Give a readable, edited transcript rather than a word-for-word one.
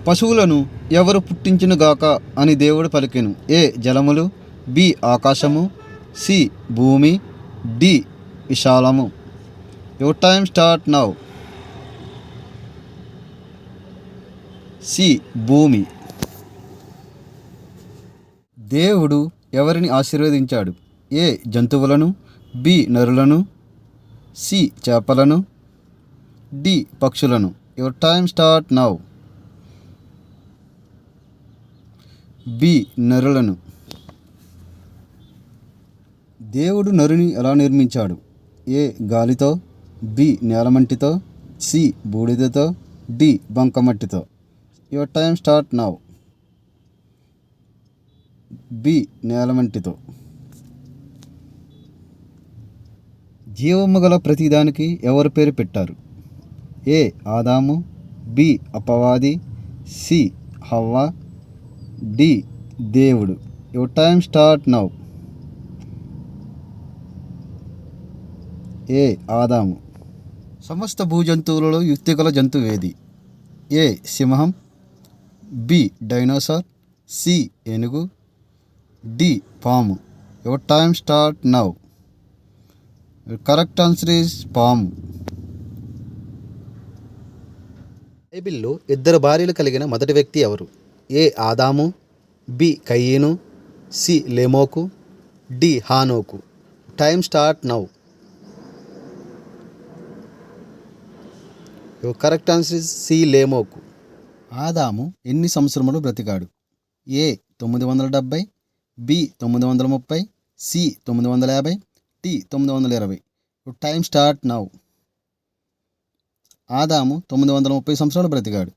పశువులను ఎవరు పుట్టించునుగాక అని దేవుడు పలికెను. ఏ జలములు, బి ఆకాశము, సి భూమి, డి విశాలము. Your time start now. C భూమి. దేవుడు ఎవరిని ఆశీర్వదించాడు? ఏ జంతువులను, బి నరులను, సి చేపలను, డి పక్షులను. Your time start now. B నరులను. దేవుడు నరుని ఎలా నిర్మించాడు? ఏ గాలితో, బి నేలమంటితో, సి బూడిదతో, డి బంకమట్టితో. Your time start now. B నేలమంటితో. జీవము గల ప్రతిదానికి ఎవరు పేరు పెట్టారు? ఏ ఆదాము, బి అపవాది, సి హవ్వ, డి దేవుడు. Your time start now. A ఆదాము. సమస్త భూజంతువులలో యుక్తిగల జంతువు ఏది? ఏ సింహం, బి డైనోసార్, సి ఏనుగు, డి పాము. Your time start now. Correct answer is పాము. బైబిల్లో ఇద్దరు భార్యలు కలిగిన మొదటి వ్యక్తి ఎవరు? ఏ ఆదాము, బి కయీను, సి లేమోకు, డి హానోకు. Time start now. Your correct answer is C లేమోకు. ఆదాము ఎన్ని సంవత్సరములు బ్రతికాడు? A 970, B 930, C 950, D 920. Time start now. ఆదాము 930 సంవత్సరాలు బ్రతికాడు.